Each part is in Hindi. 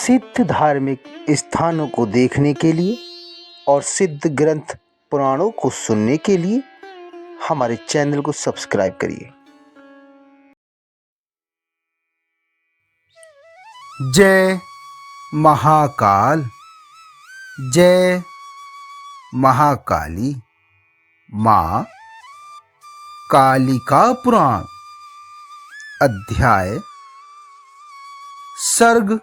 प्रसिद्ध धार्मिक स्थानों को देखने के लिए और सिद्ध ग्रंथ पुराणों को सुनने के लिए हमारे चैनल को सब्सक्राइब करिए। जय महाकाल, जय महाकाली। माँ कालिका पुराण अध्याय सर्ग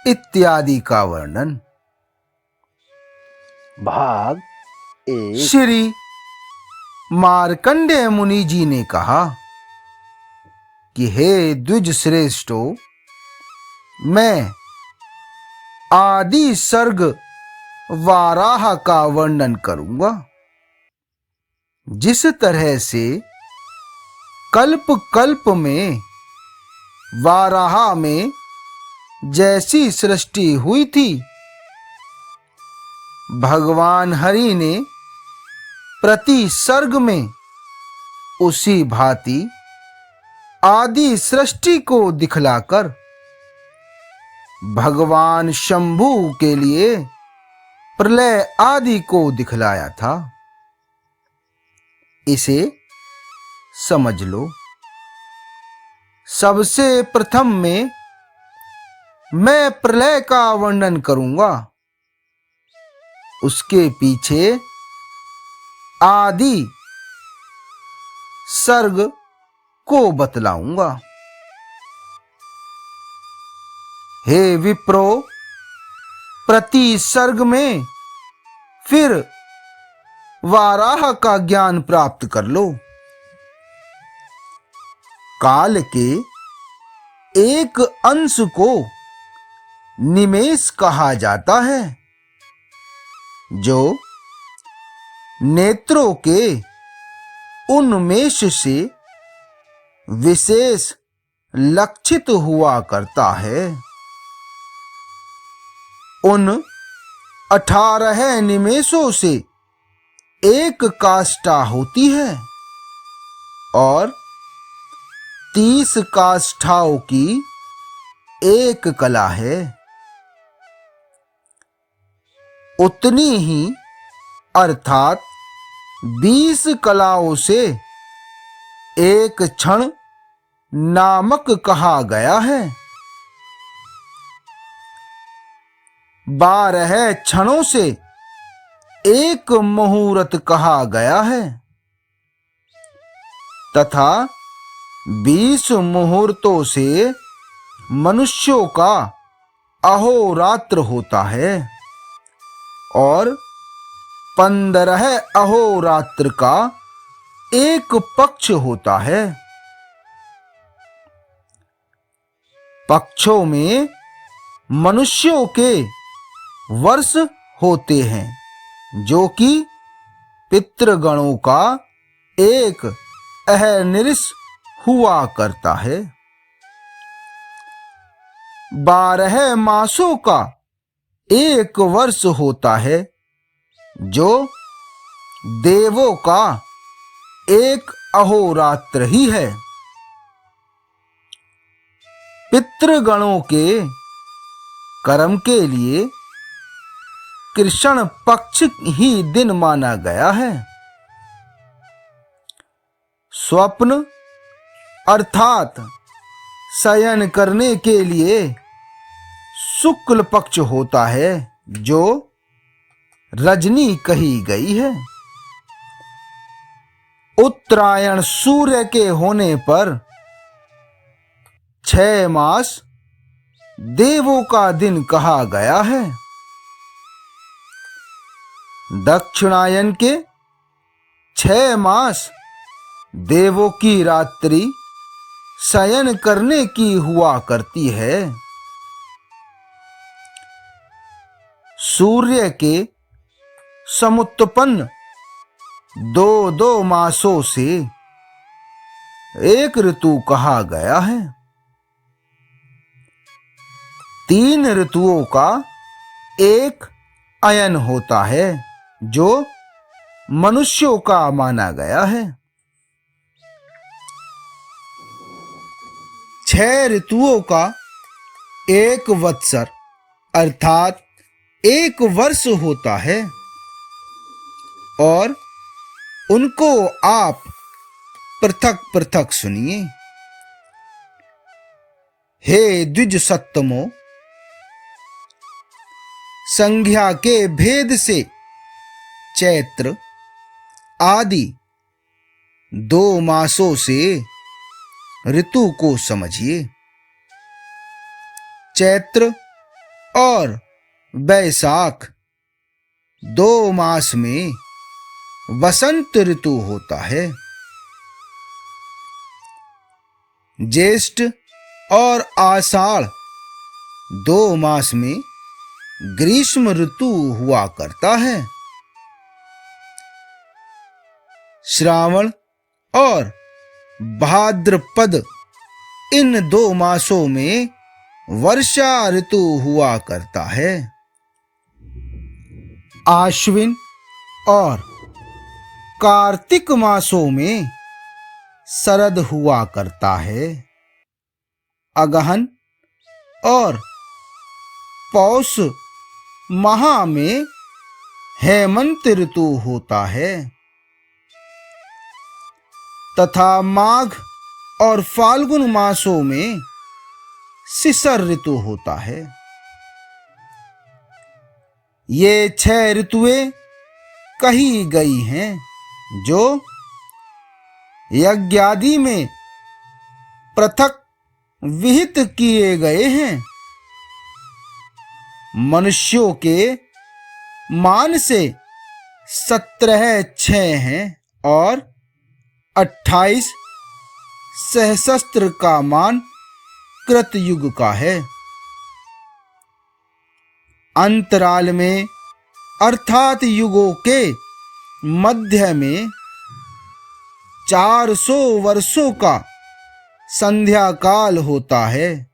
इत्यादि का वर्णन। भाग एक। श्री मार्कंडेय मुनि जी ने कहा कि हे द्विज श्रेष्ठो, मैं आदि सर्ग वाराह का वर्णन करूंगा। जिस तरह से कल्प कल्प में वाराह में जैसी सृष्टि हुई थी, भगवान हरि ने प्रति सर्ग में उसी भांति आदि सृष्टि को दिखलाकर भगवान शंभु के लिए प्रलय आदि को दिखलाया था। इसे समझ लो। सबसे प्रथम में मैं प्रलय का वर्णन करूंगा, उसके पीछे आदि सर्ग को बतलाऊंगा। हे विप्रो, प्रति सर्ग में फिर वाराह का ज्ञान प्राप्त कर लो। काल के एक अंश को निमेष कहा जाता है, जो नेत्रों के उन्मेष से विशेष लक्षित हुआ करता है। उन 18 निमेषों से एक काष्ठा होती है और 30 काष्ठाओं की एक कला है। उतनी ही अर्थात 20 कलाओं से एक क्षण नामक कहा गया है। 12 क्षणों से एक मुहूर्त कहा गया है तथा 20 मुहूर्तों से मनुष्यों का अहोरात्र होता है और 15 अहोरात्र का एक पक्ष होता है। पक्षों में मनुष्यों के वर्ष होते हैं, जो कि पितृगणों का एक अहर्निश हुआ करता है। 12 मासों का एक वर्ष होता है, जो देवों का एक अहोरात्र ही है। पितृगणों के कर्म के लिए कृष्ण पक्ष ही दिन माना गया है। स्वप्न अर्थात शयन करने के लिए शुक्ल पक्ष होता है, जो रजनी कही गई है। उत्तरायण सूर्य के होने पर 6 मास देवों का दिन कहा गया है। दक्षिणायन के 6 मास देवों की रात्रि शयन करने की हुआ करती है। सूर्य के समुत्पन्न 2 मासों से एक ऋतु कहा गया है। 3 ऋतुओं का एक अयन होता है, जो मनुष्यों का माना गया है। 6 ऋतुओं का एक वत्सर अर्थात 1 वर्ष होता है, और उनको आप पृथक पृथक सुनिए। हे द्विज सत्तमो, संज्ञा के भेद से चैत्र आदि 2 मासों से ऋतु को समझिए। चैत्र और बैसाख 2 मास में वसंत ऋतु होता है। ज्येष्ठ और आषाढ़ 2 मास में ग्रीष्म ऋतु हुआ करता है। श्रावण और भाद्रपद इन 2 मासों में वर्षा ऋतु हुआ करता है। आश्विन और कार्तिक मासों में शरद हुआ करता है। अगहन और पौष माह में हेमंत ऋतु होता है, तथा माघ और फाल्गुन मासों में शिशिर ऋतु होता है। ये 6 ऋतुएं कही गई हैं, जो यज्ञादि में पृथक विहित किए गए हैं। मनुष्यों के मान से 17 6 हैं, और 28 सहस्त्र का मान कृतयुग का है। अंतराल में अर्थात युगों के मध्य में 400 वर्षों का संध्या काल होता है।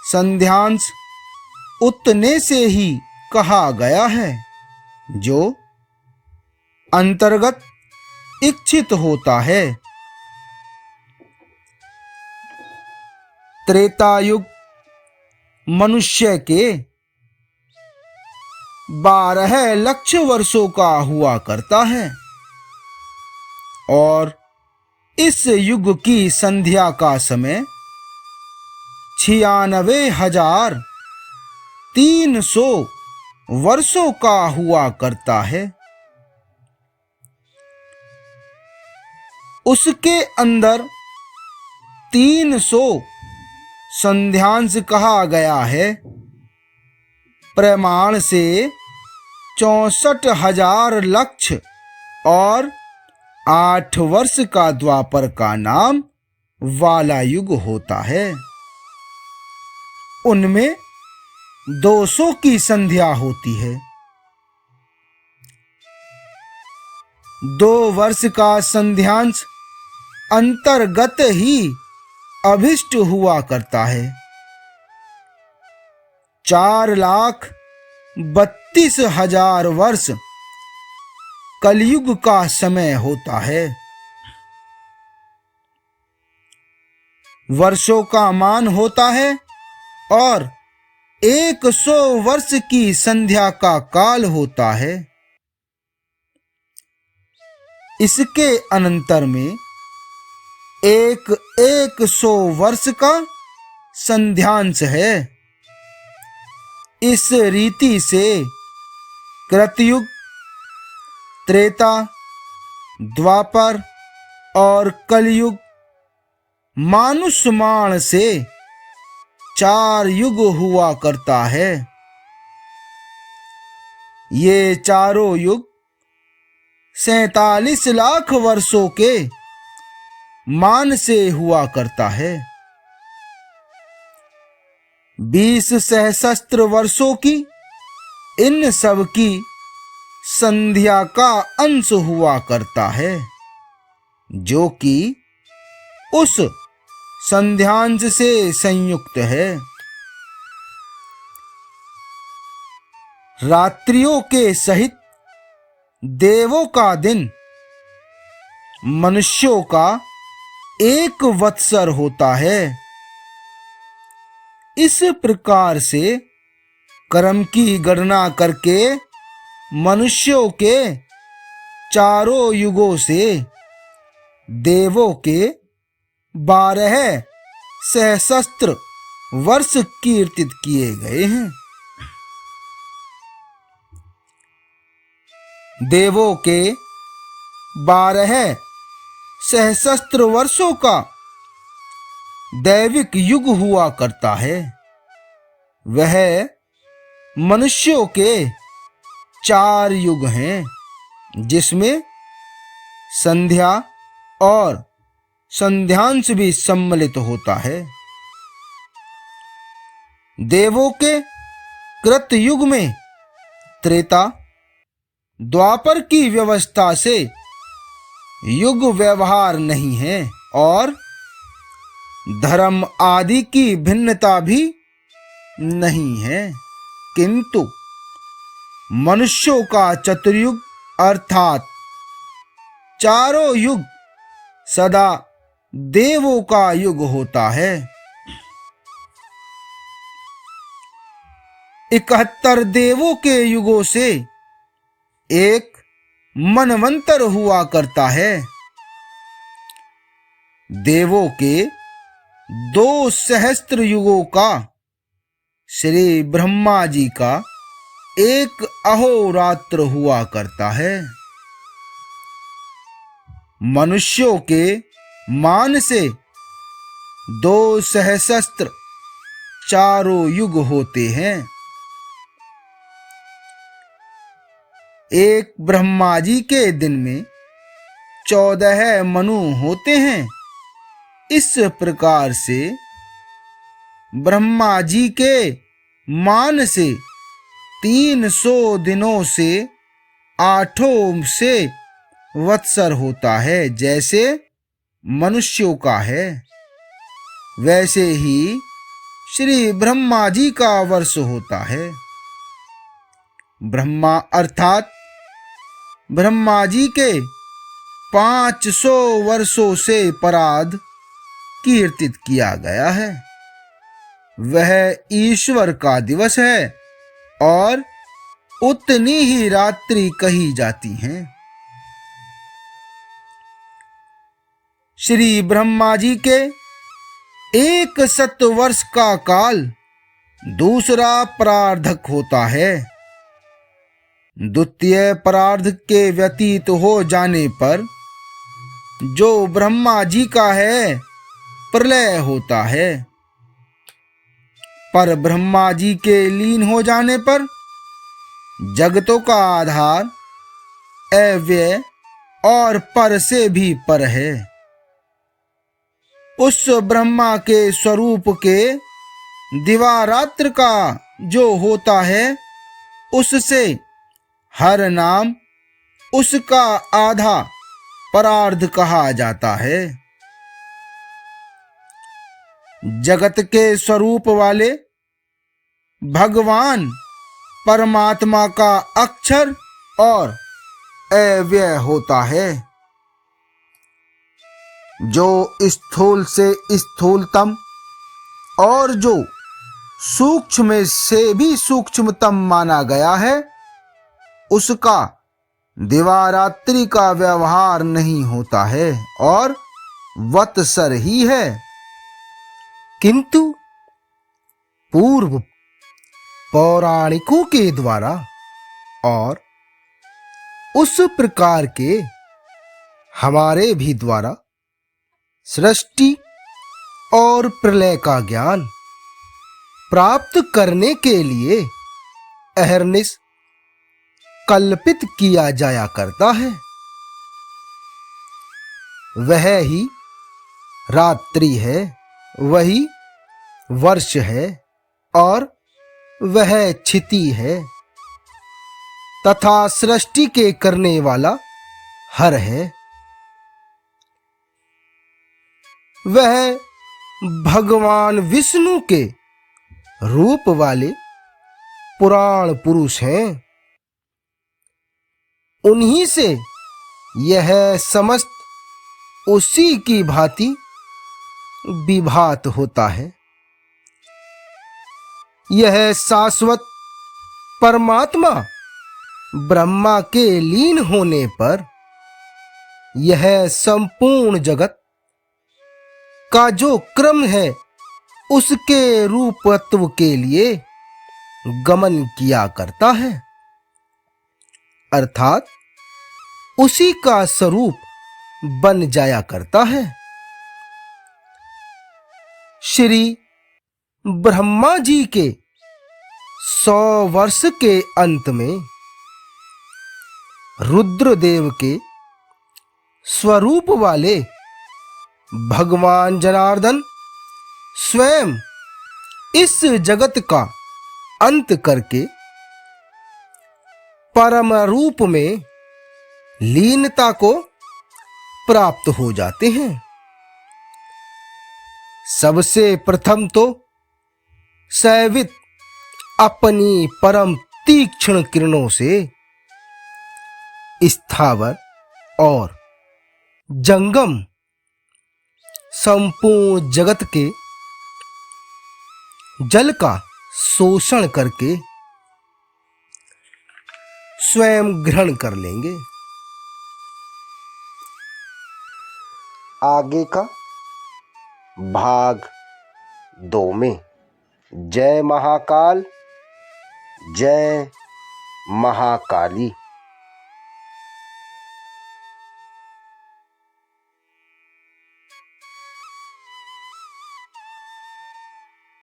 संध्यांश उतने से ही कहा गया है जो अंतर्गत इच्छित होता है। त्रेतायुग मनुष्य के 12 लक्ष वर्षों का हुआ करता है, और इस युग की संध्या का समय 96,300 वर्षों का हुआ करता है। उसके अंदर 300 संध्यांश कहा गया है। प्रमाण से 64,000 लक्ष और 8 वर्ष का द्वापर का नाम वाला युग होता है। उनमें 200 की संध्या होती है। 2 वर्ष का संध्यांश अंतर्गत ही अभिष्ट हुआ करता है। 4,32,000 वर्ष कलयुग का समय होता है। वर्षों का मान होता है, और 100 वर्ष की संध्या का काल होता है। इसके अनंतर में 100 वर्ष का संध्यांश है। इस रीति से कृतयुग, त्रेता, द्वापर और कलयुग मानुष्यमाण से 4 युग हुआ करता है। ये चारों युग 47 लाख वर्षों के मान से हुआ करता है। 20 सहस्त्र वर्षों की इन सब की संध्या का अंश हुआ करता है, जो कि उस संध्यांश से संयुक्त है। रात्रियों के सहित देवों का दिन मनुष्यों का 1 वत्सर होता है। इस प्रकार से कर्म की गणना करके मनुष्यों के चारों युगों से देवों के 12 सहस्त्र वर्ष कीर्तित किए गए हैं। देवों के 12 सहस्त्र वर्षों का दैविक युग हुआ करता है। वह मनुष्यों के 4 युग हैं, जिसमें संध्या और संध्यांश भी सम्मिलित होता है। देवों के कृत युग में त्रेता द्वापर की व्यवस्था से युग व्यवहार नहीं है और धर्म आदि की भिन्नता भी नहीं है, किंतु मनुष्यों का चतुर्युग अर्थात चारों युग सदा देवों का युग होता है। 71 देवों के युगों से एक मनवंतर हुआ करता है। देवों के 2 सहस्त्र युगों का श्री ब्रह्मा जी का एक अहोरात्र हुआ करता है। मनुष्यों के मान से 2 सहस्त्र चारों युग होते हैं। एक ब्रह्मा जी के दिन में 14 मनु होते हैं। इस प्रकार से ब्रह्मा जी के मान से 300 दिनों से 8 से वत्सर होता है। जैसे मनुष्यों का है, वैसे ही श्री ब्रह्मा जी का वर्ष होता है। ब्रह्मा अर्थात ब्रह्मा जी के 500 वर्षों से परार्ध कीर्तित किया गया है। वह ईश्वर का दिवस है और उतनी ही रात्रि कही जाती हैं। श्री ब्रह्मा जी के 100 वर्ष का काल दूसरा परार्धक होता है। द्वितीय परार्ध के व्यतीत हो जाने पर जो ब्रह्मा जी का है प्रलय होता है, पर ब्रह्मा जी के लीन हो जाने पर जगतों का आधार अव्यय और पर से भी पर है। उस ब्रह्मा के स्वरूप के दिवारात्र का जो होता है, उससे हर नाम उसका आधा परार्ध कहा जाता है। जगत के स्वरूप वाले भगवान परमात्मा का अक्षर और अव्यय होता है। जो स्थूल से स्थूलतम और जो सूक्ष्म से भी सूक्ष्मतम माना गया है, उसका दिवारात्रि का व्यवहार नहीं होता है और वत्सर ही है। किंतु पूर्व पौराणिकों के द्वारा और उस प्रकार के हमारे भी द्वारा सृष्टि और प्रलय का ज्ञान प्राप्त करने के लिए अहर्निश कल्पित किया जाया करता है। वह ही रात्रि है, वही वर्ष है और वह क्षिति है तथा सृष्टि के करने वाला हर है। वह भगवान विष्णु के रूप वाले पुराण पुरुष हैं। उन्हीं से यह समस्त उसी की भांति विभात होता है। यह शाश्वत परमात्मा ब्रह्मा के लीन होने पर यह संपूर्ण जगत का जो क्रम है उसके रूपत्व के लिए गमन किया करता है, अर्थात उसी का स्वरूप बन जाया करता है। श्री ब्रह्मा जी के 100 वर्ष के अंत में रुद्रदेव के स्वरूप वाले भगवान जनार्दन स्वयं इस जगत का अंत करके परम रूप में लीनता को प्राप्त हो जाते हैं। सबसे प्रथम तो सैवित अपनी परम तीक्ष्ण किरणों से स्थावर और जंगम संपूर्ण जगत के जल का शोषण करके स्वयं ग्रहण कर लेंगे। आगे का भाग 2 में जय महाकाल, जय महाकाली।